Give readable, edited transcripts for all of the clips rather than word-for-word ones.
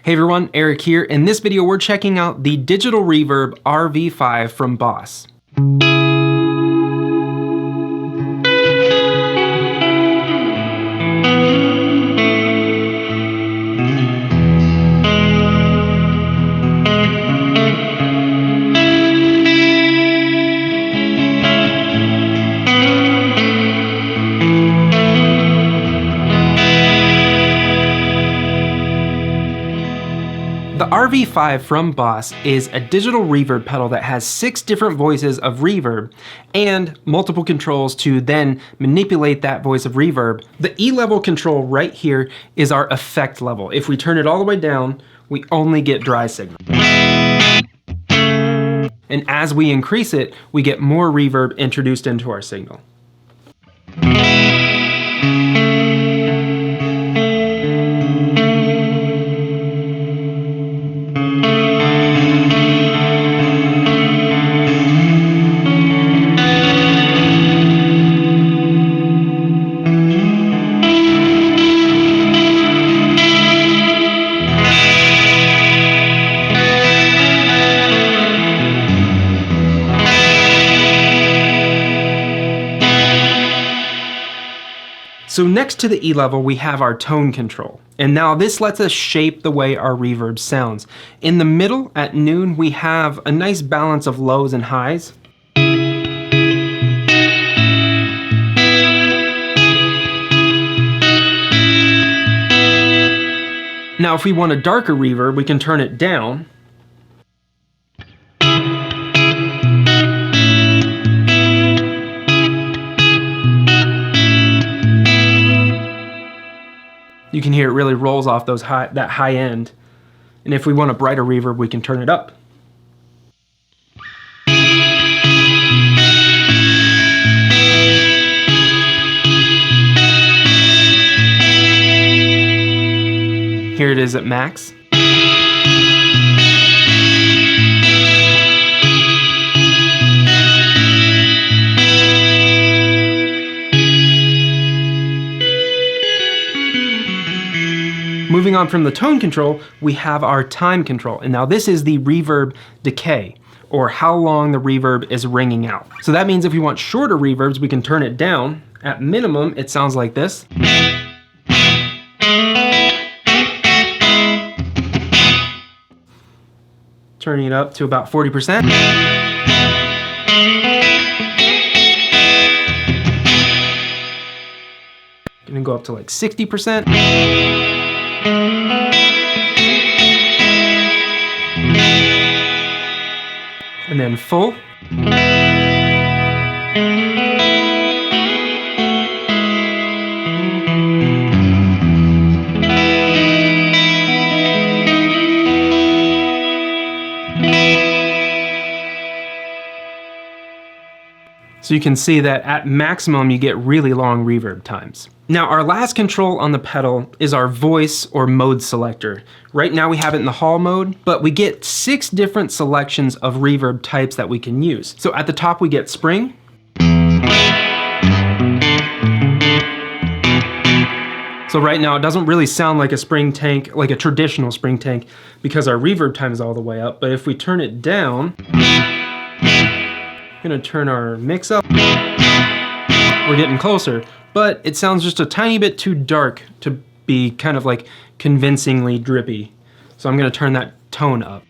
Hey everyone, Eric here. In this video, we're checking out the digital reverb RV-5 from Boss. The RV-5 from Boss is a digital reverb pedal that has 6 different voices of reverb and multiple controls to then manipulate that voice of reverb. The E level control right here is our effect level. If we turn it all the way down, we only get dry signal. And as we increase it, we get more reverb introduced into our signal. So next to the E level, we have our tone control. And now this lets us shape the way our reverb sounds. In the middle, at noon, we have a nice balance of lows and highs. Now, if we want a darker reverb, we can turn it down. You can hear it really rolls off that high end. And if we want a brighter reverb, we can turn it up. Here it is at max. Moving on from the tone control, we have our time control. And now this is the reverb decay, or how long the reverb is ringing out. So that means if we want shorter reverbs, we can turn it down. At minimum, it sounds like this. Turning it up to about 40%. Gonna go up to like 60%. And then full. So you can see that at maximum, you get really long reverb times. Now, our last control on the pedal is our voice or mode selector. Right now we have it in the hall mode, but we get 6 different selections of reverb types that we can use. So at the top we get spring. So right now it doesn't really sound like a spring tank, like a traditional spring tank, because our reverb time is all the way up. But if we turn it down, I'm gonna turn our mix up. We're getting closer, but it sounds just a tiny bit too dark to be kind of like convincingly drippy. So I'm gonna turn that tone up.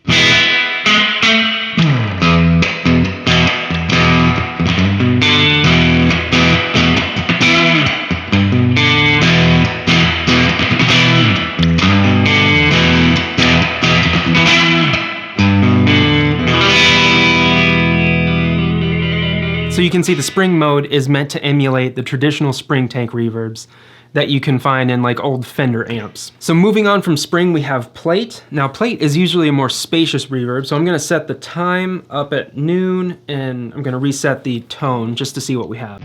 So you can see the spring mode is meant to emulate the traditional spring tank reverbs that you can find in like old Fender amps. So moving on from spring, we have plate. Now plate is usually a more spacious reverb, so I'm gonna set the time up at noon and I'm gonna reset the tone just to see what we have.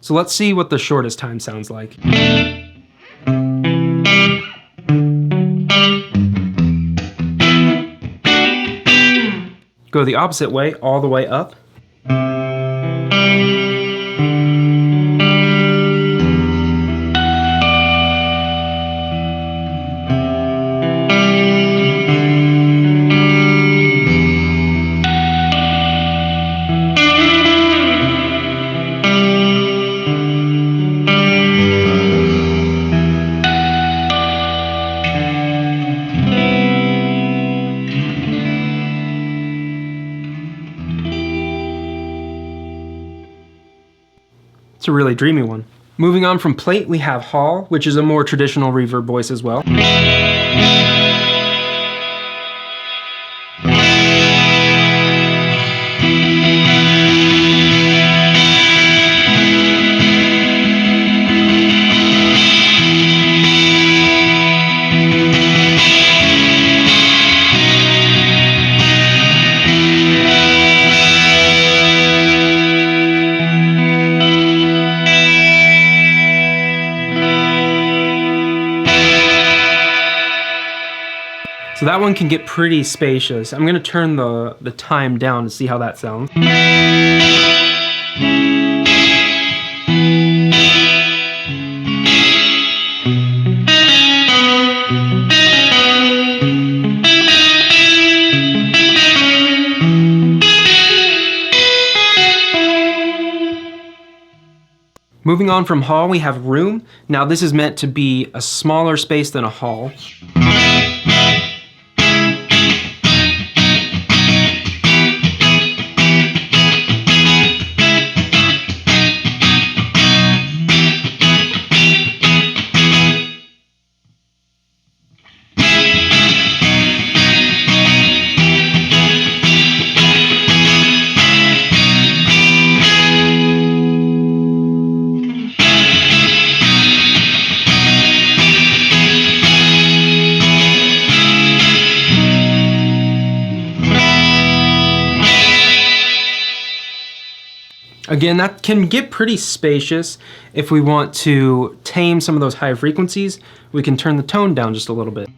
So let's see what the shortest time sounds like. Go the opposite way, all the way up. It's a really dreamy one. Moving on from plate, we have hall, which is a more traditional reverb voice as well. So that one can get pretty spacious. I'm gonna turn the time down to see how that sounds. Moving on from hall, we have room. Now this is meant to be a smaller space than a hall. Again, that can get pretty spacious. If we want to tame some of those high frequencies, we can turn the tone down just a little bit.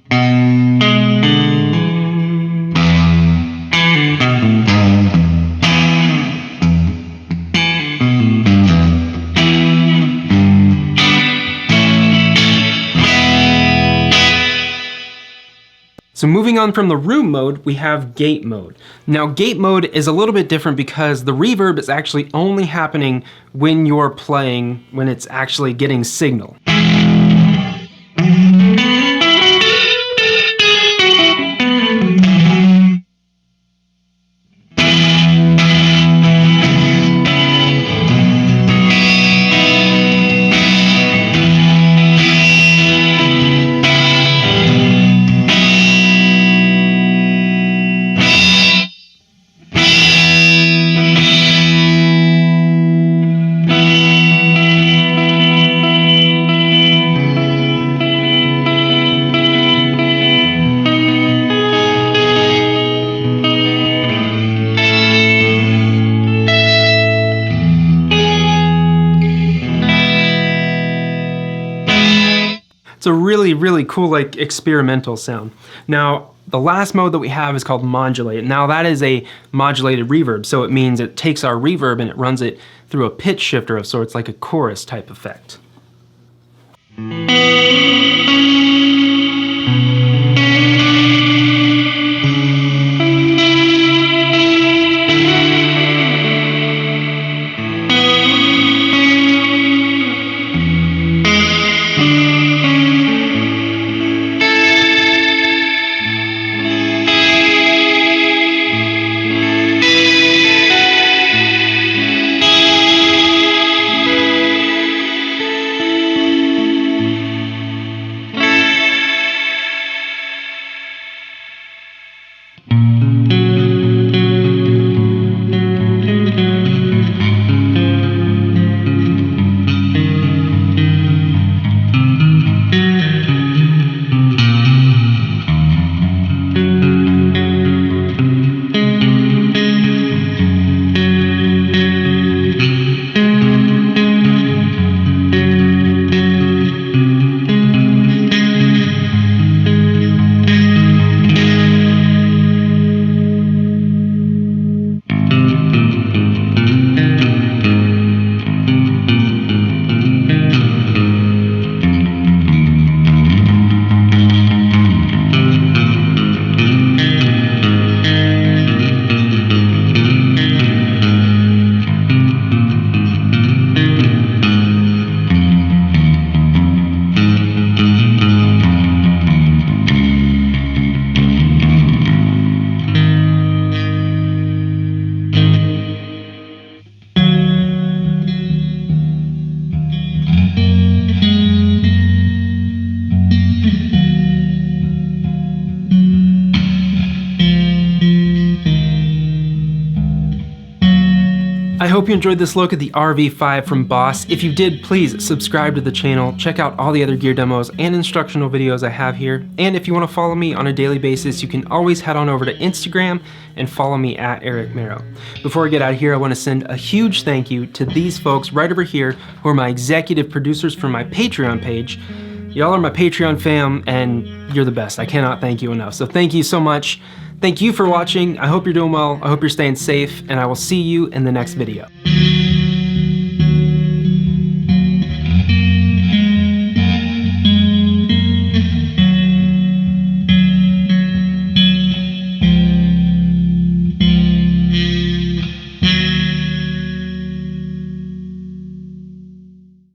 So moving on from the room mode, we have gate mode. Now gate mode is a little bit different because the reverb is actually only happening when you're playing, when it's actually getting signal. It's a really, really cool, like, experimental sound. Now, the last mode that we have is called Modulate. Now that is a modulated reverb, so it means it takes our reverb and it runs it through a pitch shifter of sorts, like a chorus type effect. I hope you enjoyed this look at the RV-5 from Boss. If you did, please subscribe to the channel, check out all the other gear demos and instructional videos I have here. And if you want to follow me on a daily basis, you can always head on over to Instagram and follow me at Eric Merrow. Before I get out of here, I want to send a huge thank you to these folks right over here who are my executive producers for my Patreon page. Y'all are my Patreon fam, and you're the best. I cannot thank you enough. So thank you so much. Thank you for watching. I hope you're doing well. I hope you're staying safe, and I will see you in the next video.